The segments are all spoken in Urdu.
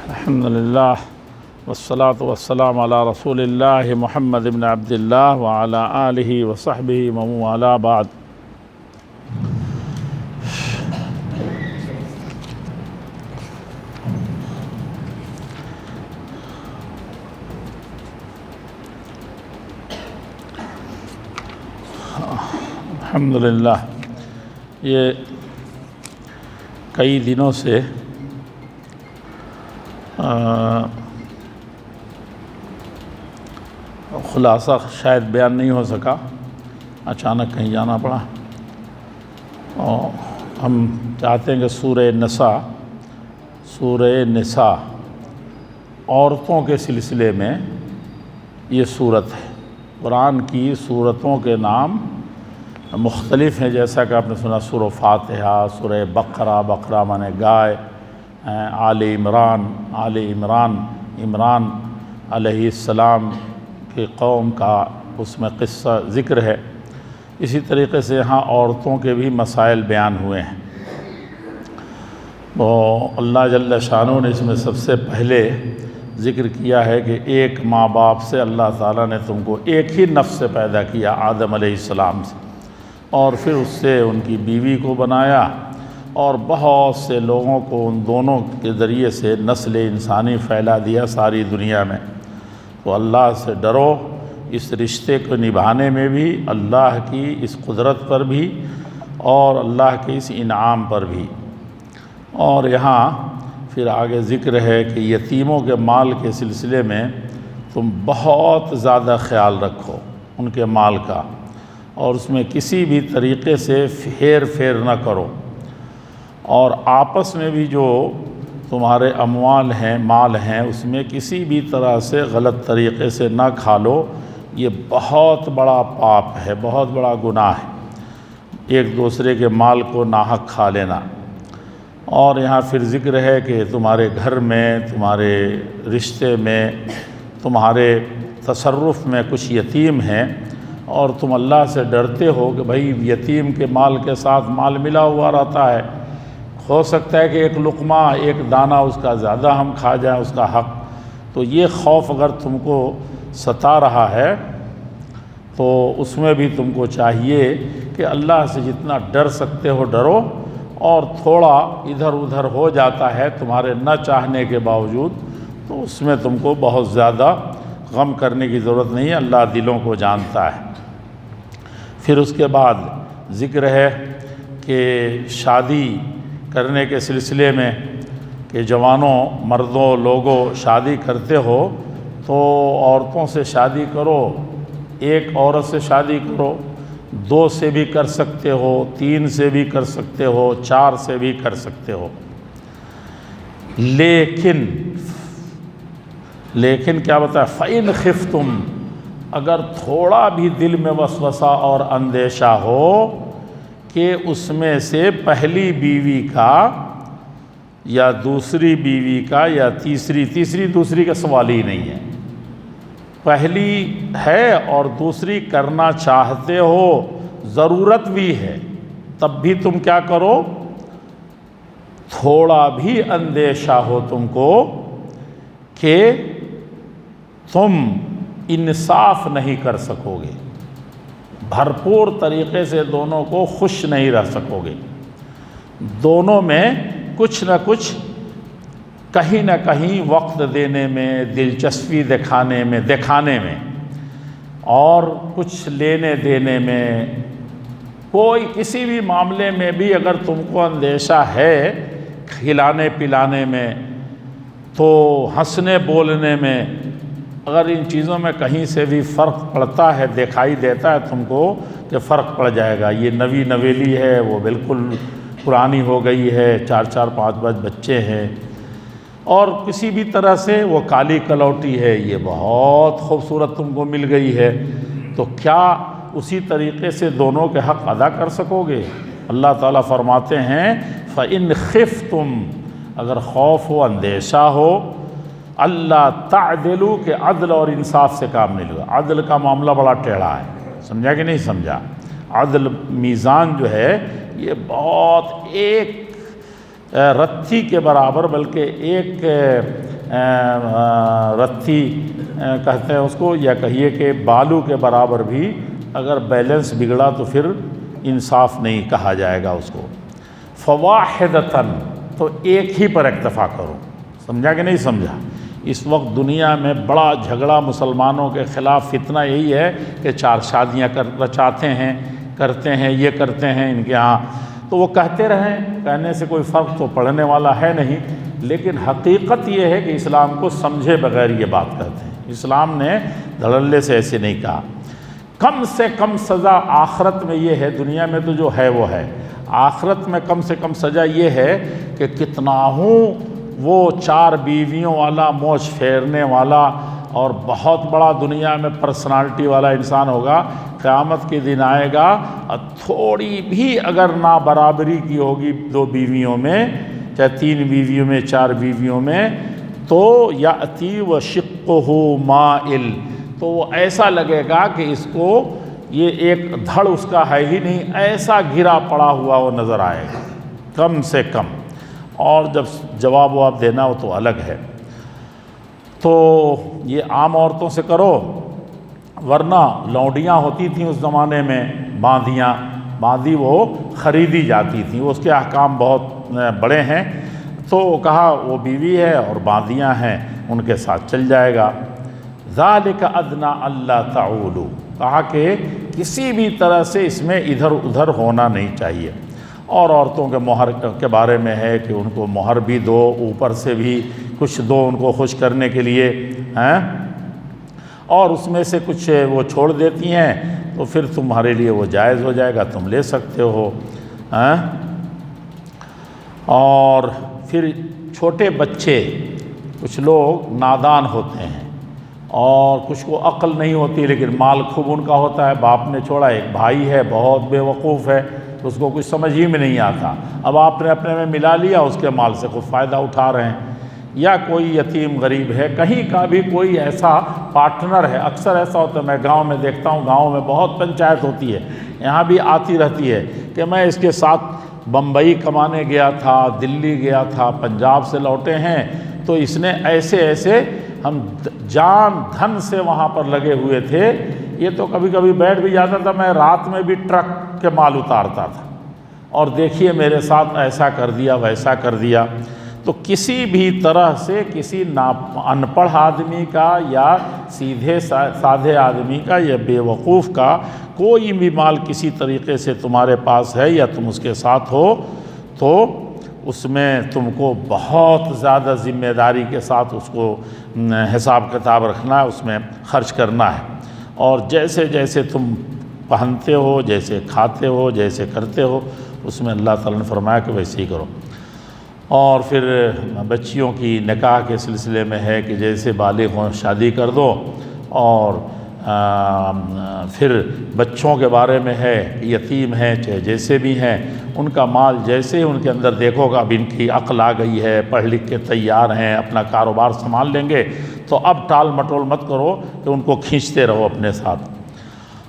الحمد للہ والصلاة والسلام علی رسول اللہ محمد بن عبد اللہ وعلی آلہ وصحبہ ومن والاه بعد۔ الحمد للہ یہ کئی دنوں سے خلاصہ شاید بیان نہیں ہو سکا، اچانک کہیں جانا پڑا، اور ہم چاہتے ہیں کہ سورہ نساء عورتوں کے سلسلے میں یہ صورت ہے۔ قرآن کی صورتوں کے نام مختلف ہیں، جیسا کہ آپ نے سنا سورہ فاتحہ، سورہ بقرہ مانے گائے، آل عمران علیہ السلام کی قوم کا اس میں قصہ ذکر ہے۔ اسی طریقے سے یہاں عورتوں کے بھی مسائل بیان ہوئے ہیں۔ تو اللہ جل شانہ نے اس میں سب سے پہلے ذکر کیا ہے کہ ایک ماں باپ سے اللہ تعالیٰ نے تم کو ایک ہی نفس سے پیدا کیا، آدم علیہ السلام سے، اور پھر اس سے ان کی بیوی کو بنایا، اور بہت سے لوگوں کو ان دونوں کے ذریعے سے نسل انسانی پھیلا دیا ساری دنیا میں۔ تو اللہ سے ڈرو، اس رشتے کو نبھانے میں بھی، اللہ کی اس قدرت پر بھی، اور اللہ کے اس انعام پر بھی۔ اور یہاں پھر آگے ذکر ہے کہ یتیموں کے مال کے سلسلے میں تم بہت زیادہ خیال رکھو ان کے مال کا، اور اس میں کسی بھی طریقے سے ہیر پھیر نہ کرو، اور آپس میں بھی جو تمہارے اموال ہیں، مال ہیں، اس میں کسی بھی طرح سے غلط طریقے سے نہ کھا لو۔ یہ بہت بڑا پاپ ہے، بہت بڑا گناہ ہے، ایک دوسرے کے مال کو ناحق کھا لینا۔ اور یہاں پھر ذکر ہے کہ تمہارے گھر میں، تمہارے رشتے میں، تمہارے تصرف میں کچھ یتیم ہیں، اور تم اللہ سے ڈرتے ہو کہ بھائی یتیم کے مال کے ساتھ مال ملا ہوا رہتا ہے، ہو سکتا ہے کہ ایک لقمہ، ایک دانہ اس کا زیادہ ہم کھا جائیں اس کا حق۔ تو یہ خوف اگر تم کو ستا رہا ہے تو اس میں بھی تم کو چاہیے کہ اللہ سے جتنا ڈر سکتے ہو ڈرو، اور تھوڑا ادھر ادھر ہو جاتا ہے تمہارے نہ چاہنے کے باوجود، تو اس میں تم کو بہت زیادہ غم کرنے کی ضرورت نہیں ہے، اللہ دلوں کو جانتا ہے۔ پھر اس کے بعد ذکر ہے کہ شادی کرنے کے سلسلے میں کہ جوانوں، مردوں، لوگوں شادی کرتے ہو تو عورتوں سے شادی کرو، ایک عورت سے شادی کرو، 2 سے بھی کر سکتے ہو، 3 سے بھی کر سکتے ہو، 4 سے بھی کر سکتے ہو، لیکن کیا بتایا، فَإِنْ خِفْتُمْ، اگر تھوڑا بھی دل میں وسوسہ اور اندیشہ ہو کہ اس میں سے پہلی بیوی کا یا دوسری بیوی کا یا تیسری کا سوال ہی نہیں ہے، پہلی ہے اور دوسری کرنا چاہتے ہو، ضرورت بھی ہے، تب بھی تم کیا کرو، تھوڑا بھی اندیشہ ہو تم کو کہ تم انصاف نہیں کر سکو گے، بھرپور طریقے سے دونوں کو خوش نہیں رہ سکو گے، دونوں میں کچھ نہ کچھ کہیں نہ کہیں وقت دینے میں، دلچسپی دکھانے میں اور کچھ لینے دینے میں، کوئی کسی بھی معاملے میں بھی اگر تم کو اندیشہ ہے، کھلانے پلانے میں، تو ہنسنے بولنے میں، اگر ان چیزوں میں کہیں سے بھی فرق پڑتا ہے، دکھائی دیتا ہے تم کو کہ فرق پڑ جائے گا، یہ نوی نویلی ہے، وہ بالکل پرانی ہو گئی ہے، 4 5 بچے ہیں، اور کسی بھی طرح سے وہ کالی کلوٹی ہے، یہ بہت خوبصورت تم کو مل گئی ہے، تو کیا اسی طریقے سے دونوں کے حق ادا کر سکو گے؟ اللہ تعالیٰ فرماتے ہیں فَإِنْ خِفْتُمْ، اگر خوف ہو، اندیشہ ہو، اللہ تعدلوا، کہ عدل اور انصاف سے کام نہیں لگا۔ عدل کا معاملہ بڑا ٹیڑھا ہے، سمجھا کہ نہیں سمجھا؟ عدل میزان جو ہے یہ بہت ایک رتھی کے برابر، بلکہ ایک رتھی کہتے ہیں اس کو، یا کہیے کہ بالو کے برابر بھی اگر بیلنس بگڑا تو پھر انصاف نہیں کہا جائے گا اس کو۔ فواحدتاً، تو ایک ہی پر اکتفا کرو۔ سمجھا کہ نہیں سمجھا؟ اس وقت دنیا میں بڑا جھگڑا مسلمانوں کے خلاف فتنہ یہی ہے کہ 4 شادیاں رچاتے ہیں، کرتے ہیں، یہ کرتے ہیں ان کے ہاں۔ تو وہ کہتے رہیں، کہنے سے کوئی فرق تو پڑنے والا ہے نہیں، لیکن حقیقت یہ ہے کہ اسلام کو سمجھے بغیر یہ بات کہتے ہیں۔ اسلام نے دھڑلے سے ایسے نہیں کہا۔ کم سے کم سزا آخرت میں یہ ہے، دنیا میں تو جو ہے وہ ہے، آخرت میں کم سے کم سزا یہ ہے کہ کتنا ہوں وہ 4 بیویوں والا، موچ پھیرنے والا اور بہت بڑا دنیا میں پرسنالٹی والا انسان ہوگا، قیامت کے دن آئے گا اور تھوڑی بھی اگر نابرابری کی ہوگی 2 بیویوں میں، چاہے 3 بیویوں میں، 4 بیویوں میں، تو یأتی وشقہ مائل، تو وہ ایسا لگے گا کہ اس کو یہ ایک دھڑ اس کا ہے ہی نہیں، ایسا گرا پڑا ہوا وہ نظر آئے گا کم سے کم۔ اور جب جواب دینا ہو تو الگ ہے۔ تو یہ عام عورتوں سے کرو، ورنہ لونڈیاں ہوتی تھیں اس زمانے میں، باندھی وہ خریدی جاتی تھیں، اس کے احکام بہت بڑے ہیں۔ تو کہا وہ بیوی ہے اور باندیاں ہیں، ان کے ساتھ چل جائے گا۔ ذالک ادنی الا تعولوا، کہا کہ کسی بھی طرح سے اس میں ادھر ادھر ہونا نہیں چاہیے۔ اور عورتوں کے مہر کے بارے میں ہے کہ ان کو مہر بھی دو، اوپر سے بھی کچھ دو ان کو خوش کرنے کے لیے ہیں، اور اس میں سے کچھ وہ چھوڑ دیتی ہیں تو پھر تمہارے لیے وہ جائز ہو جائے گا، تم لے سکتے ہو۔ اور پھر چھوٹے بچے، کچھ لوگ نادان ہوتے ہیں اور کچھ کو عقل نہیں ہوتی، لیکن مال خوب ان کا ہوتا ہے، باپ نے چھوڑا۔ ایک بھائی ہے بہت بے وقوف ہے، اس کو کچھ سمجھ ہی میں نہیں آتا، اب آپ نے اپنے میں ملا لیا، اس کے مال سے خود فائدہ اٹھا رہے ہیں۔ یا کوئی یتیم غریب ہے، کہیں کا بھی کوئی ایسا پارٹنر ہے، اکثر ایسا ہوتا ہے، میں گاؤں میں دیکھتا ہوں، گاؤں میں بہت پنچایت ہوتی ہے، یہاں بھی آتی رہتی ہے کہ میں اس کے ساتھ بمبئی کمانے گیا تھا، دلی گیا تھا، پنجاب سے لوٹے ہیں، تو اس نے ایسے ہم جان دھن سے وہاں پر لگے ہوئے تھے، یہ تو کبھی کبھی بیٹھ بھی جاتا تھا، میں رات میں بھی ٹرک کے مال اتارتا تھا، اور دیکھیے میرے ساتھ ایسا کر دیا ویسا کر دیا۔ تو کسی بھی طرح سے کسی ان پڑھ آدمی کا یا سیدھے سادھے آدمی کا یا بے وقوف کا کوئی بھی مال کسی طریقے سے تمہارے پاس ہے یا تم اس کے ساتھ ہو، تو اس میں تم کو بہت زیادہ ذمہ داری کے ساتھ اس کو حساب کتاب رکھنا ہے، اس میں خرچ کرنا ہے، اور جیسے جیسے تم پہنتے ہو، جیسے کھاتے ہو، جیسے کرتے ہو، اس میں اللہ تعالیٰ نے فرمایا کہ ویسے ہی کرو۔ اور پھر بچیوں کی نکاح کے سلسلے میں ہے کہ جیسے بالغ ہوں شادی کر دو، اور پھر بچوں کے بارے میں ہے یتیم ہیں چاہے جیسے بھی ہیں، ان کا مال جیسے ان کے اندر دیکھو گا، اب ان کی عقل آ گئی ہے، پڑھ لکھ کے تیار ہیں، اپنا کاروبار سنبھال لیں گے، تو اب ٹال مٹول مت کرو کہ ان کو کھینچتے رہو اپنے ساتھ۔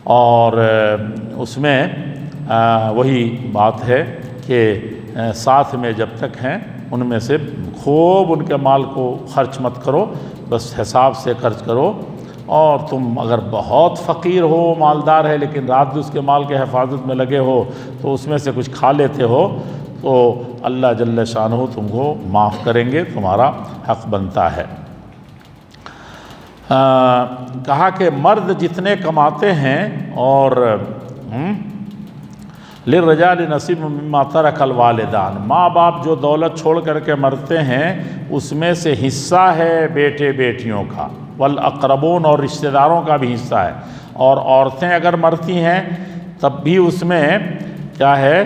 اور اس میں وہی بات ہے کہ ساتھ میں جب تک ہیں ان میں سے خوب ان کے مال کو خرچ مت کرو، بس حساب سے خرچ کرو۔ اور تم اگر بہت فقیر ہو، مالدار ہے، لیکن رات بھی اس کے مال کے حفاظت میں لگے ہو، تو اس میں سے کچھ کھا لیتے ہو، تو اللہ جل شانہ تم کو معاف کریں گے، تمہارا حق بنتا ہے۔ کہا کہ مرد جتنے کماتے ہیں، اور للرجال نصیب مما ترک الوالدان، ماں باپ جو دولت چھوڑ کر کے مرتے ہیں اس میں سے حصہ ہے بیٹے بیٹیوں کا، والاقربون اور رشتہ داروں کا بھی حصہ ہے، اور عورتیں اگر مرتی ہیں تب بھی اس میں کیا ہے،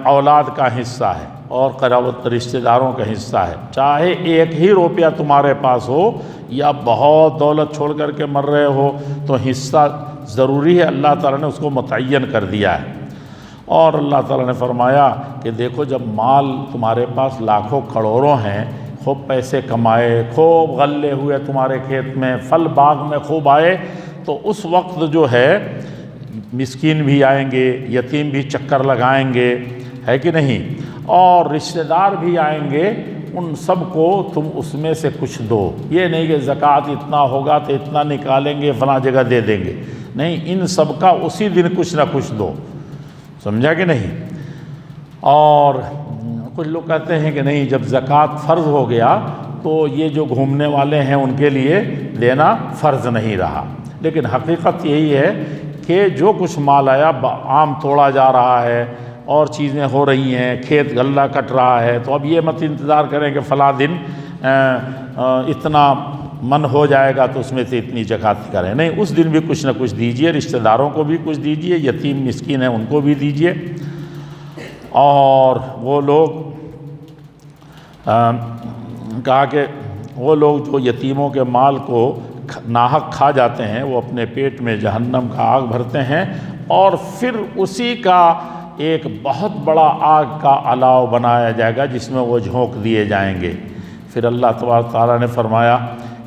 اولاد کا حصہ ہے اور قرابت رشتہ داروں کا حصہ ہے، چاہے 1 ہی روپیہ تمہارے پاس ہو یا بہت دولت چھوڑ کر کے مر رہے ہو، تو حصہ ضروری ہے، اللہ تعالیٰ نے اس کو متعین کر دیا ہے۔ اور اللہ تعالیٰ نے فرمایا کہ دیکھو جب مال تمہارے پاس لاکھوں کروڑوں ہیں، خوب پیسے کمائے، خوب غلے ہوئے تمہارے کھیت میں، پھل باغ میں خوب آئے، تو اس وقت جو ہے مسکین بھی آئیں گے، یتیم بھی چکر لگائیں گے، ہے کہ نہیں، اور رشتہ دار بھی آئیں گے، ان سب کو تم اس میں سے کچھ دو، یہ نہیں کہ زکوٰۃ اتنا ہوگا تو اتنا نکالیں گے فلاں جگہ دے دیں گے، نہیں، ان سب کا اسی دن کچھ نہ کچھ دو، سمجھا کہ نہیں؟ اور کچھ لوگ کہتے ہیں کہ نہیں، جب زکوٰۃ فرض ہو گیا تو یہ جو گھومنے والے ہیں ان کے لیے دینا فرض نہیں رہا، لیکن حقیقت یہی ہے کہ جو کچھ مال آیا، آم توڑا جا رہا ہے اور چیزیں ہو رہی ہیں، کھیت غلہ کٹ رہا ہے، تو اب یہ مت انتظار کریں کہ فلاں دن اتنا من ہو جائے گا تو اس میں سے اتنی زکوٰۃ کریں، نہیں، اس دن بھی کچھ نہ کچھ دیجئے، رشتہ داروں کو بھی کچھ دیجئے، یتیم مسکین ہیں ان کو بھی دیجئے۔ اور وہ لوگ کہا کہ وہ لوگ جو یتیموں کے مال کو ناحق کھا جاتے ہیں وہ اپنے پیٹ میں جہنم کا آگ بھرتے ہیں، اور پھر اسی کا ایک بہت بڑا آگ کا الاؤ بنایا جائے گا جس میں وہ جھونک دیے جائیں گے۔ پھر اللہ تبارک تعالیٰ نے فرمایا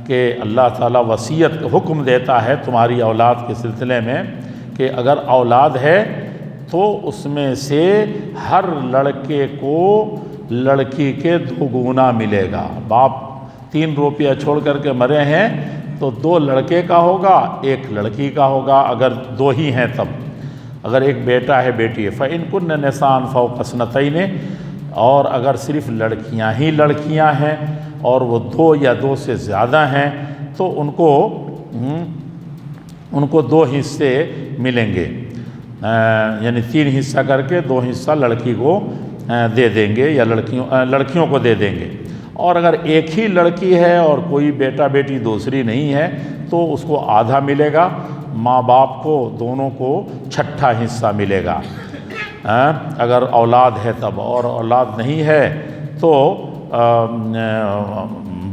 کہ اللہ تعالیٰ وصیت کا حکم دیتا ہے تمہاری اولاد کے سلسلے میں کہ اگر اولاد ہے تو اس میں سے ہر لڑکے کو لڑکی کے 2 گنا ملے گا۔ باپ 3 روپیہ چھوڑ کر کے مرے ہیں تو 2 لڑکے کا ہوگا، 1 لڑکی کا ہوگا، اگر 2 ہی ہیں تب، اگر ایک بیٹا ہے بیٹی ہے۔ فَإِن كُنَّ نِسَاءً فَوْقَ اثْنَتَيْنِ، اور اگر صرف لڑکیاں ہی لڑکیاں ہیں اور وہ 2 یا 2 سے زیادہ ہیں تو ان کو 2 حصے ملیں گے، یعنی 3 حصہ کر کے 2 حصہ لڑکی کو دے دیں گے یا لڑکیوں کو دے دیں گے۔ اور اگر ایک ہی لڑکی ہے اور کوئی بیٹا بیٹی دوسری نہیں ہے تو اس کو آدھا ملے گا، ماں باپ کو دونوں کو 1/6 حصہ ملے گا اگر اولاد ہے تب، اور اولاد نہیں ہے تو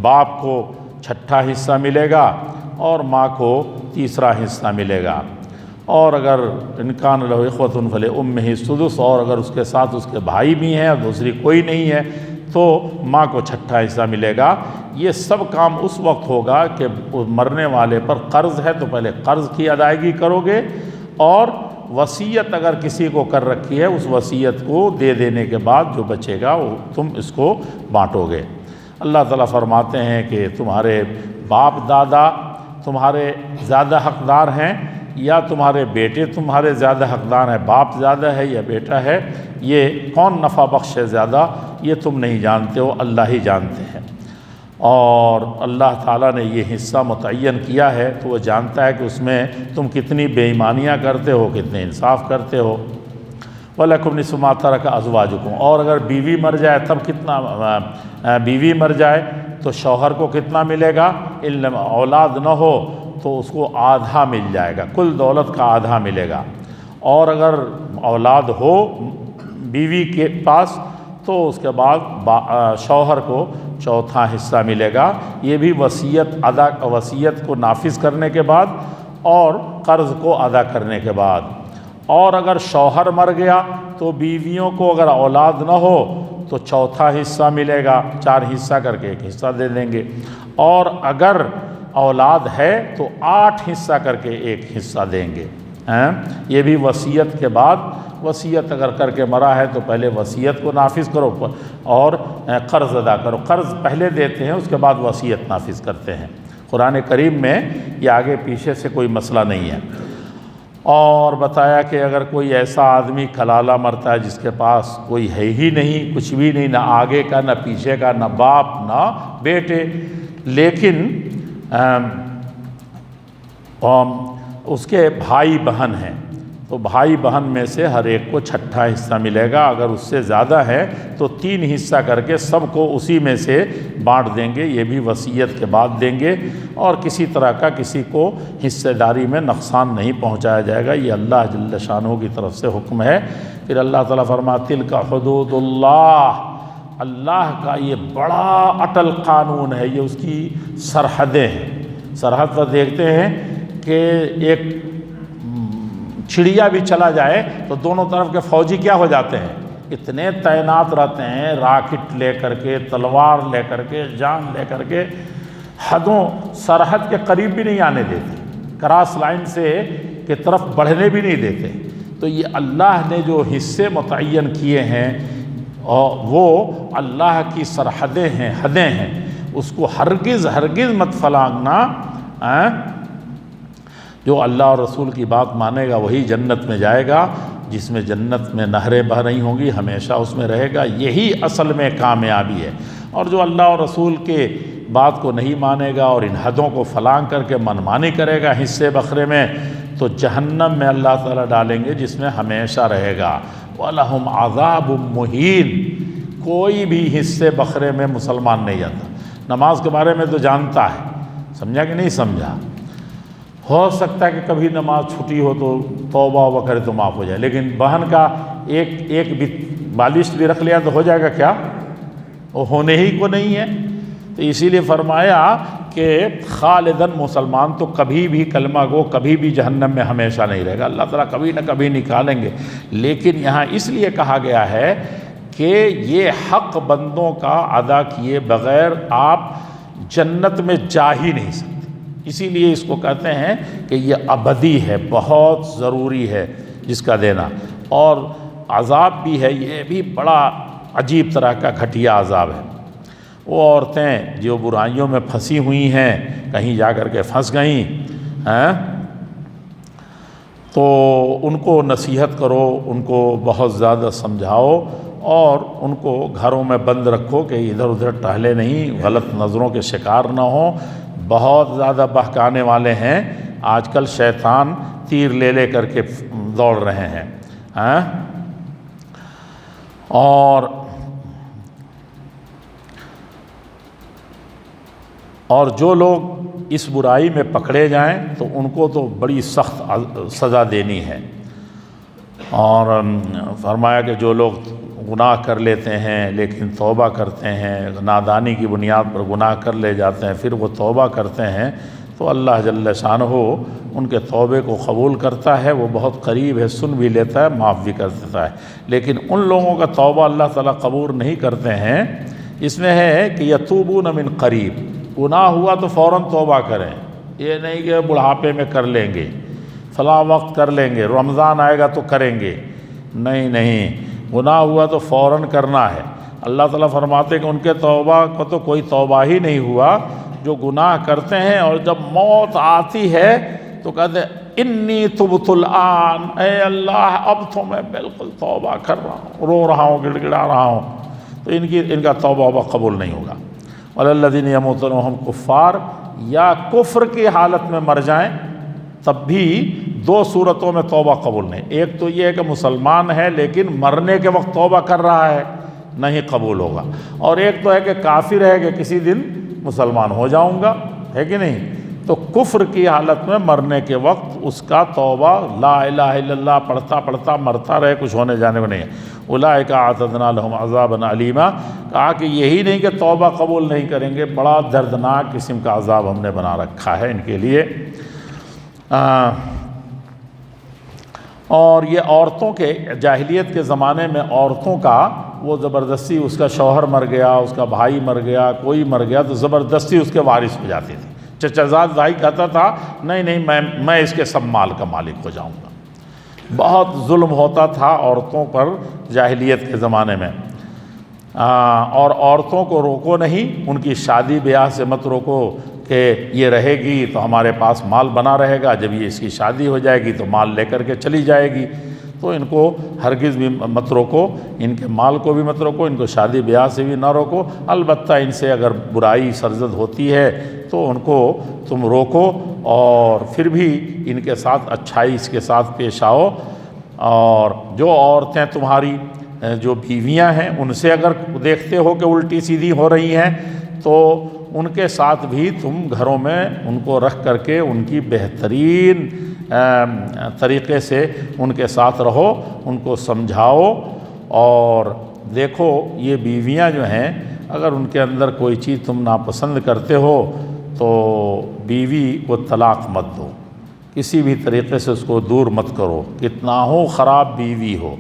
باپ کو 1/6 حصہ ملے گا اور ماں کو 1/3 حصہ ملے گا۔ اور اگر انکان لہ اخوۃ فلأمہ السدس، اور اگر اس کے ساتھ اس کے بھائی بھی ہیں اور دوسری کوئی نہیں ہے تو ماں کو 1/6 حصہ ملے گا۔ یہ سب کام اس وقت ہوگا کہ مرنے والے پر قرض ہے تو پہلے قرض کی ادائیگی کرو گے، اور وصیت اگر کسی کو کر رکھی ہے اس وصیت کو دے دینے کے بعد جو بچے گا وہ تم اس کو بانٹو گے۔ اللہ تعالیٰ فرماتے ہیں کہ تمہارے باپ دادا تمہارے زیادہ حقدار ہیں یا تمہارے بیٹے تمہارے زیادہ حقدار ہیں، باپ زیادہ ہے یا بیٹا ہے، یہ کون نفع بخش ہے زیادہ یہ تم نہیں جانتے ہو، اللہ ہی جانتے ہیں۔ اور اللہ تعالیٰ نے یہ حصہ متعین کیا ہے تو وہ جانتا ہے کہ اس میں تم کتنی بے ایمانیاں کرتے ہو، کتنے انصاف کرتے ہو۔ وَلَكُمْ نِصْفُ مَا تَرَكَ أَزْوَاجُكُمْ، اور اگر بیوی مر جائے تب کتنا، بیوی مر جائے تو شوہر کو کتنا ملے گا؟ اولاد نہ ہو تو اس کو آدھا مل جائے گا، کل دولت کا آدھا ملے گا۔ اور اگر اولاد ہو بیوی کے پاس تو اس کے بعد شوہر کو 1/4 حصہ ملے گا، یہ بھی وصیت کو نافذ کرنے کے بعد اور قرض کو ادا کرنے کے بعد۔ اور اگر شوہر مر گیا تو بیویوں کو اگر اولاد نہ ہو تو 1/4 حصہ ملے گا، 4 حصہ کر کے 1 حصہ دے دیں گے، اور اگر اولاد ہے تو 8 حصہ کر کے 1 حصہ دیں گے۔ یہ بھی وصیت کے بعد، وصیت اگر کر کے مرا ہے تو پہلے وصیت کو نافذ کرو اور قرض ادا کرو، قرض پہلے دیتے ہیں اس کے بعد وصیت نافذ کرتے ہیں۔ قرآن کریم میں یہ آگے پیچھے سے کوئی مسئلہ نہیں ہے۔ اور بتایا کہ اگر کوئی ایسا آدمی کلالہ مرتا ہے جس کے پاس کوئی ہے ہی نہیں، کچھ بھی نہیں، نہ آگے کا نہ پیچھے کا، نہ باپ نہ بیٹے، لیکن اس کے بھائی بہن ہیں تو بھائی بہن میں سے ہر ایک کو 1/6 حصہ ملے گا، اگر اس سے زیادہ ہے تو 3 حصہ کر کے سب کو اسی میں سے بانٹ دیں گے، یہ بھی وصیت کے بعد دیں گے، اور کسی طرح کا کسی کو حصہ داری میں نقصان نہیں پہنچایا جائے گا، یہ اللہ جل شانہ کی طرف سے حکم ہے۔ پھر اللہ تعالیٰ فرماتے ہیں تِلْکَ حُدُودُ اللّہ، اللہ کا یہ بڑا اٹل قانون ہے، یہ اس کی سرحدیں ہیں۔ سرحد پر دیکھتے ہیں کہ ایک چڑیا بھی چلا جائے تو دونوں طرف کے فوجی کیا ہو جاتے ہیں، اتنے تعینات رہتے ہیں، راکٹ لے کر کے، تلوار لے کر کے، جان لے کر کے، حدوں سرحد کے قریب بھی نہیں آنے دیتے، کراس لائن سے کی طرف بڑھنے بھی نہیں دیتے۔ تو یہ اللہ نے جو حصے متعین کیے ہیں اور وہ اللہ کی سرحدیں ہیں، حدیں ہیں، اس کو ہرگز ہرگز مت پھلانگنا۔ جو اللہ اور رسول کی بات مانے گا وہی جنت میں جائے گا، جس میں جنت میں نہریں بہہ رہی ہوں گی، ہمیشہ اس میں رہے گا، یہی اصل میں کامیابی ہے۔ اور جو اللہ اور رسول کے بات کو نہیں مانے گا اور ان حدوں کو فلانگ کر کے منمانی کرے گا حصے بکرے میں، تو جہنم میں اللہ تعالیٰ ڈالیں گے، جس میں ہمیشہ رہے گا۔ وَلَهُمْ عَذَابٌ مُّهِينٌ۔ کوئی بھی حصے بکرے میں مسلمان نہیں جاتا۔ نماز کے بارے میں تو جانتا ہے، سمجھا کہ نہیں سمجھا؟ ہو سکتا ہے کہ کبھی نماز چھٹی ہو تو توبہ و کرے تو معاف ہو جائے، لیکن بہن کا ایک بھی بالشت بھی رکھ لیا تو ہو جائے گا کیا؟ وہ ہونے ہی کو نہیں ہے۔ تو اسی لیے فرمایا کہ خالداً، مسلمان تو کبھی بھی کلمہ گو کبھی بھی جہنم میں ہمیشہ نہیں رہے گا، اللہ تعالیٰ کبھی نہ کبھی نکالیں گے۔ لیکن یہاں اس لیے کہا گیا ہے کہ یہ حق بندوں کا ادا کیے بغیر آپ جنت میں جا ہی نہیں سکتے، اسی لیے اس کو کہتے ہیں کہ یہ ابدی ہے، بہت ضروری ہے جس کا دینا۔ اور عذاب بھی ہے، یہ بھی بڑا عجیب طرح کا گھٹیا عذاب ہے۔ وہ عورتیں جو برائیوں میں پھنسی ہوئی ہیں، کہیں جا کر کے پھنس گئیں ہیں، تو ان کو نصیحت کرو، ان کو بہت زیادہ سمجھاؤ، اور ان کو گھروں میں بند رکھو کہ ادھر ادھر ٹہلے نہیں، غلط نظروں کے شکار نہ ہوں۔ بہت زیادہ بہکانے والے ہیں آج کل، شیطان تیر لے لے کر کے دوڑ رہے ہیں۔ اور جو لوگ اس برائی میں پکڑے جائیں تو ان کو تو بڑی سخت سزا دینی ہے۔ اور فرمایا کہ جو لوگ گناہ کر لیتے ہیں لیکن توبہ کرتے ہیں، نادانی کی بنیاد پر گناہ کر لے جاتے ہیں، پھر وہ توبہ کرتے ہیں تو اللہ جل شانہ ان کے توبے کو قبول کرتا ہے، وہ بہت قریب ہے، سن بھی لیتا ہے، معاف بھی کر دیتا ہے۔ لیکن ان لوگوں کا توبہ اللہ تعالیٰ قبول نہیں کرتے ہیں، اس میں ہے کہ یتوبون من قریب، گناہ ہوا تو فوراً توبہ کریں، یہ نہیں کہ بڑھاپے میں کر لیں گے، فلاں وقت کر لیں گے، رمضان آئے گا تو کریں گے، نہیں، گناہ ہوا تو فوراً کرنا ہے۔ اللہ تعالیٰ فرماتے ہیں کہ ان کے توبہ کو تو کوئی توبہ ہی نہیں ہوا، جو گناہ کرتے ہیں اور جب موت آتی ہے تو کہتے ہیں انی تبت الآن، اے اللہ اب تو میں بالکل توبہ کر رہا ہوں، رو رہا ہوں، گڑ گڑا رہا ہوں، تو ان کا توبہ قبول نہیں ہوگا۔ وَلَلَّذِينَ يَمُوتُونَ وَهُمْ كُفَّارٌ، یا کفر کی حالت میں مر جائیں تب بھی دو صورتوں میں توبہ قبول نہیں۔ ایک تو یہ ہے کہ مسلمان ہے لیکن مرنے کے وقت توبہ کر رہا ہے، نہیں قبول ہوگا۔ اور ایک تو ہے کہ کافر ہے کہ کسی دن مسلمان ہو جاؤں گا، ہے کہ نہیں؟ تو کفر کی حالت میں مرنے کے وقت اس کا توبہ لا الہ الا اللہ پڑھتا مرتا رہے، کچھ ہونے جانے کو نہیں ہے۔ اولئک اعتدنا لهم عذابا علیما، کہا کہ یہی نہیں کہ توبہ قبول نہیں کریں گے، بڑا دردناک قسم کا عذاب ہم نے بنا رکھا ہے ان کے لیے۔ اور یہ عورتوں کے جاہلیت کے زمانے میں عورتوں کا وہ زبردستی، اس کا شوہر مر گیا، اس کا بھائی مر گیا، کوئی مر گیا تو زبردستی اس کے وارث ہو جاتی تھی۔ چچا زاد بھائی کہتا تھا نہیں میں اس کے سب مال کا مالک ہو جاؤں گا۔ بہت ظلم ہوتا تھا عورتوں پر جاہلیت کے زمانے میں۔ اور عورتوں کو روکو نہیں، ان کی شادی بیاہ سے مت روکو کہ یہ رہے گی تو ہمارے پاس مال بنا رہے گا، جب یہ اس کی شادی ہو جائے گی تو مال لے کر کے چلی جائے گی، تو ان کو ہرگز بھی مت روکو، ان کے مال کو بھی مت روکو، ان کو شادی بیاہ سے بھی نہ روکو۔ البتہ ان سے اگر برائی سرزد ہوتی ہے تو ان کو تم روکو، اور پھر بھی ان کے ساتھ اچھائی اس کے ساتھ پیش آؤ۔ اور جو عورتیں تمہاری جو بیویاں ہیں ان سے اگر دیکھتے ہو کہ الٹی سیدھی ہو رہی ہیں تو ان کے ساتھ بھی تم گھروں میں ان کو رکھ کر کے ان کی بہترین طریقے سے ان کے ساتھ رہو، ان کو سمجھاؤ۔ اور دیکھو یہ بیویاں جو ہیں، اگر ان کے اندر کوئی چیز تم ناپسند کرتے ہو تو بیوی کو طلاق مت دو، کسی بھی طریقے سے اس کو دور مت کرو، کتنا ہو خراب بیوی ہو،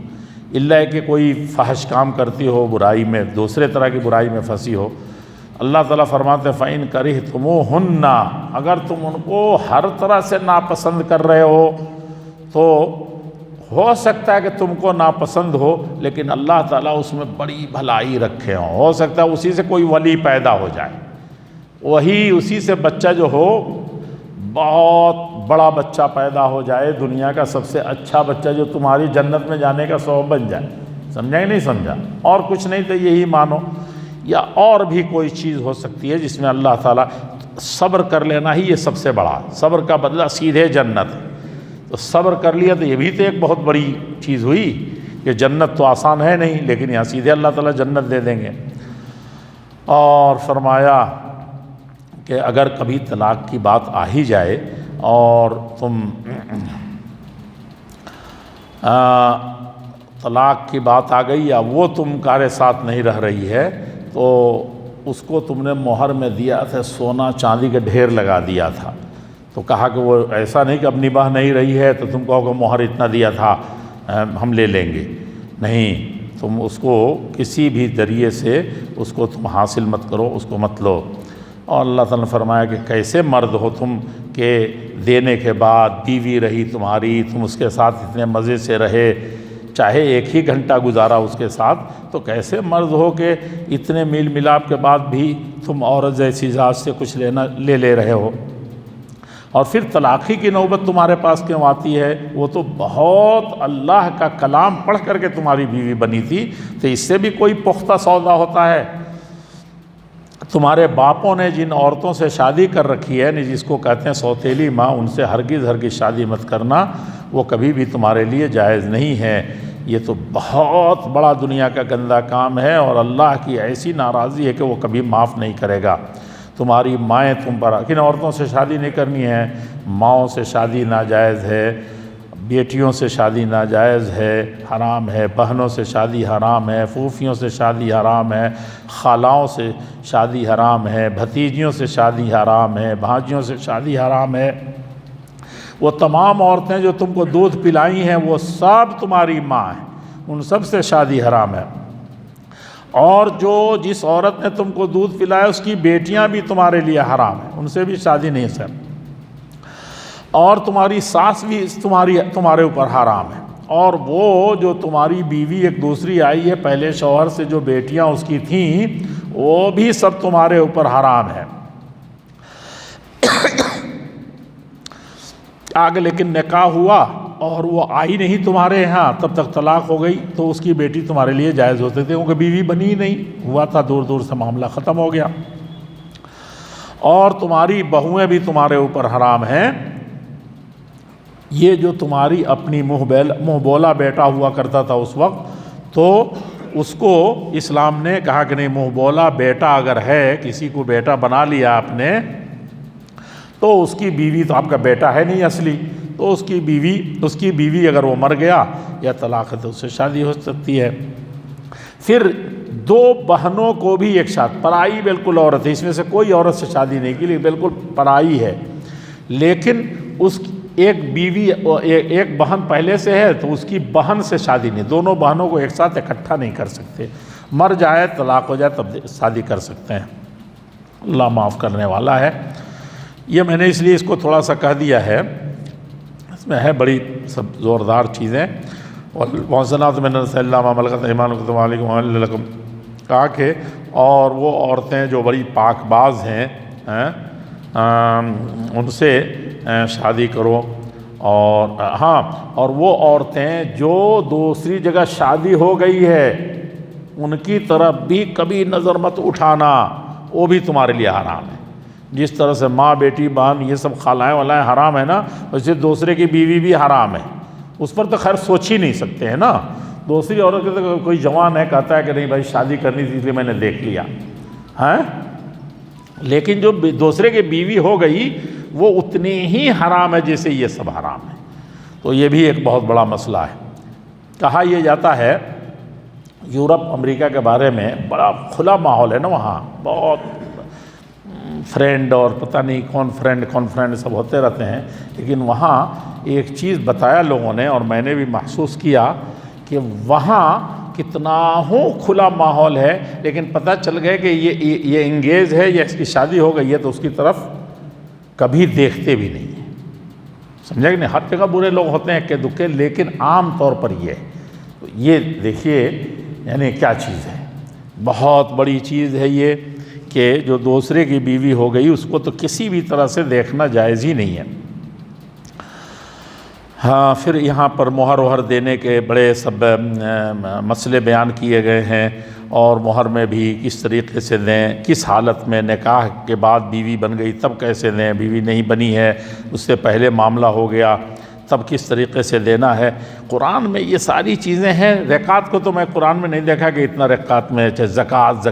الا کہ کوئی فحش کام کرتی ہو، برائی میں دوسرے طرح کی برائی میں پھنسی ہو۔ اللہ تعالیٰ فرماتے ہیں فَإِن كَرِهْتُمُوهُنَّ، اگر تم ان کو ہر طرح سے ناپسند کر رہے ہو تو ہو سکتا ہے کہ تم کو ناپسند ہو، لیکن اللہ تعالیٰ اس میں بڑی بھلائی رکھے ہوں، ہو سکتا ہے اسی سے کوئی ولی پیدا ہو جائے، وہی اسی سے بچہ جو ہو بہت بڑا بچہ پیدا ہو جائے، دنیا کا سب سے اچھا بچہ جو تمہاری جنت میں جانے کا سبب بن جائے۔ سمجھا کہ نہیں سمجھا؟ اور کچھ نہیں تو یہی مانو، یا اور بھی کوئی چیز ہو سکتی ہے جس میں اللہ تعالیٰ، صبر کر لینا ہی یہ سب سے بڑا، صبر کا بدلہ سیدھے جنت ہے۔ تو صبر کر لیا تو یہ بھی تو ایک بہت بڑی چیز ہوئی کہ جنت تو آسان ہے نہیں، لیکن یہاں سیدھے اللہ تعالیٰ جنت دے دیں گے۔ اور فرمایا کہ اگر کبھی طلاق کی بات آ ہی جائے اور تم طلاق کی بات آ گئی یا وہ تمہارے ساتھ نہیں رہ رہی ہے، تو اس کو تم نے مہر میں دیا تھا، سونا چاندی کے ڈھیر لگا دیا تھا، تو کہا کہ وہ ایسا نہیں کہ اب نباہ نہیں رہی ہے تو تم کہو کہ مہر اتنا دیا تھا ہم لے لیں گے، نہیں، تم اس کو کسی بھی ذریعے سے اس کو تم حاصل مت کرو، اس کو مت لو۔ اور اللہ تعالیٰ نے فرمایا کہ کیسے مرد ہو تم کہ دینے کے بعد بیوی رہی تمہاری، تم اس کے ساتھ اتنے مزے سے رہے، چاہے ایک ہی گھنٹہ گزارا اس کے ساتھ، تو کیسے مرد ہو کہ اتنے میل ملاپ کے بعد بھی تم عورت جیسی ذات سے کچھ لے رہے ہو۔ اور پھر طلاقی کی نوبت تمہارے پاس کیوں آتی ہے؟ وہ تو بہت اللہ کا کلام پڑھ کر کے تمہاری بیوی بنی تھی، تو اس سے بھی کوئی پختہ سودا ہوتا ہے؟ تمہارے باپوں نے جن عورتوں سے شادی کر رکھی ہے، جس کو کہتے ہیں سوتیلی ماں، ان سے ہرگز شادی مت کرنا، وہ کبھی بھی تمہارے لیے جائز نہیں ہے۔ یہ تو بہت بڑا دنیا کا گندا کام ہے، اور اللہ کی ایسی ناراضی ہے کہ وہ کبھی معاف نہیں کرے گا۔ تمہاری مائیں تم پر، کن عورتوں سے شادی نہیں کرنی ہے؟ ماؤں سے شادی ناجائز ہے، بیٹیوں سے شادی ناجائز ہے، حرام ہے، بہنوں سے شادی حرام ہے، پھوپھیوں سے شادی حرام ہے، خالاؤں سے شادی حرام ہے، بھتیجیوں سے شادی حرام ہے، بھانجیوں سے شادی حرام ہے۔ وہ تمام عورتیں جو تم کو دودھ پلائی ہیں وہ سب تمہاری ماں ہیں، ان سب سے شادی حرام ہے۔ اور جس عورت نے تم کو دودھ پلایا اس کی بیٹیاں بھی تمہارے لیے حرام ہیں، ان سے بھی شادی نہیں ہے۔ اور تمہاری ساس بھی تمہارے اوپر حرام ہے۔ اور وہ جو تمہاری بیوی ایک دوسری آئی ہے پہلے شوہر سے، جو بیٹیاں اس کی تھیں، وہ بھی سب تمہارے اوپر حرام ہے۔ آگے لیکن نکاح ہوا اور وہ آئی نہیں تمہارے ہاں، تب تک طلاق ہو گئی، تو اس کی بیٹی تمہارے لیے جائز ہو سکتی ہے، کیونکہ بیوی بنی ہی نہیں، ہوا تھا دور دور سے معاملہ ختم ہو گیا۔ اور تمہاری بہویں بھی تمہارے اوپر حرام ہیں۔ یہ جو تمہاری اپنی منہ بولا بیٹا ہوا کرتا تھا اس وقت، تو اس کو اسلام نے کہا کہ نہیں، منہ بولا بیٹا اگر ہے، کسی کو بیٹا بنا لیا آپ نے، تو اس کی بیوی تو آپ کا بیٹا ہے نہیں اصلی، تو اس کی بیوی اگر وہ مر گیا یا طلاق ہے تو اس سے شادی ہو سکتی ہے۔ پھر دو بہنوں کو بھی ایک ساتھ، پرائی بالکل عورت ہے، اس میں سے کوئی عورت سے شادی نہیں کی، لیکن بالکل پرائی ہے، لیکن اس ایک بہن پہلے سے ہے تو اس کی بہن سے شادی نہیں، دونوں بہنوں کو ایک ساتھ اکٹھا نہیں کر سکتے، مر جائے طلاق ہو جائے تب شادی کر سکتے ہیں۔ اللہ معاف کرنے والا ہے۔ یہ میں نے اس لیے اس کو تھوڑا سا کہہ دیا ہے، اس میں ہے بڑی سب زوردار چیزیں۔ وَالْمُحْصَنَاتُ مِنَ النِّسَاءِ إِلَّا مَا مَلَكَتْ أَيْمَانُكُمْ عَلَيْكُمْ وَأُحِلَّ لَكُمْ، کہا کہ اور وہ عورتیں جو بڑی پاک باز ہیں ان سے شادی کرو۔ اور ہاں، اور وہ عورتیں جو دوسری جگہ شادی ہو گئی ہے ان کی طرف بھی کبھی نظر مت اٹھانا، وہ بھی تمہارے لیے حرام ہے۔ جس طرح سے ماں، بیٹی، بہن، یہ سب خالائیں والائیں حرام ہے نا، ویسے دوسرے کی بیوی بھی حرام ہے۔ اس پر تو خیر سوچ ہی نہیں سکتے ہیں نا، دوسری عورت کے تو کوئی جوان ہے کہتا ہے کہ نہیں بھائی شادی کرنی تھی اس لیے میں نے دیکھ لیا ہے، لیکن جو دوسرے کی بیوی ہو گئی وہ اتنی ہی حرام ہے جیسے یہ سب حرام ہے۔ تو یہ بھی ایک بہت بڑا مسئلہ ہے۔ کہا یہ جاتا ہے یورپ امریکہ کے بارے میں، بڑا کھلا ماحول ہے نا وہاں، بہت فرینڈ اور پتہ نہیں کون فرینڈ سب ہوتے رہتے ہیں، لیکن وہاں ایک چیز بتایا لوگوں نے اور میں نے بھی محسوس کیا کہ وہاں کتنا کھلا ماحول ہے، لیکن پتہ چل گئے کہ یہ انگیج ہے یا اس کی شادی ہو گئی ہے تو اس کی طرف کبھی دیکھتے بھی نہیں ہیں۔ سمجھا کہ نہیں؟ ہر جگہ برے لوگ ہوتے ہیں اکے دکے، لیکن عام طور پر یہ دیکھیے یعنی کیا چیز ہے، بہت بڑی چیز ہے یہ کہ جو دوسرے کی بیوی ہو گئی اس کو تو کسی بھی طرح سے دیکھنا جائز ہی نہیں ہے۔ ہاں، پھر یہاں پر مہر وہر دینے کے بڑے سب مسئلے بیان کیے گئے ہیں، اور مہر میں بھی کس طریقے سے دیں، کس حالت میں، نکاح کے بعد بیوی بن گئی تب کیسے دیں، بیوی نہیں بنی ہے اس سے پہلے معاملہ ہو گیا تب کس طریقے سے دینا ہے۔ قرآن میں یہ ساری چیزیں ہیں۔ رکعت کو تو میں قرآن میں نہیں دیکھا کہ اتنا رکعت میں، زکوٰۃ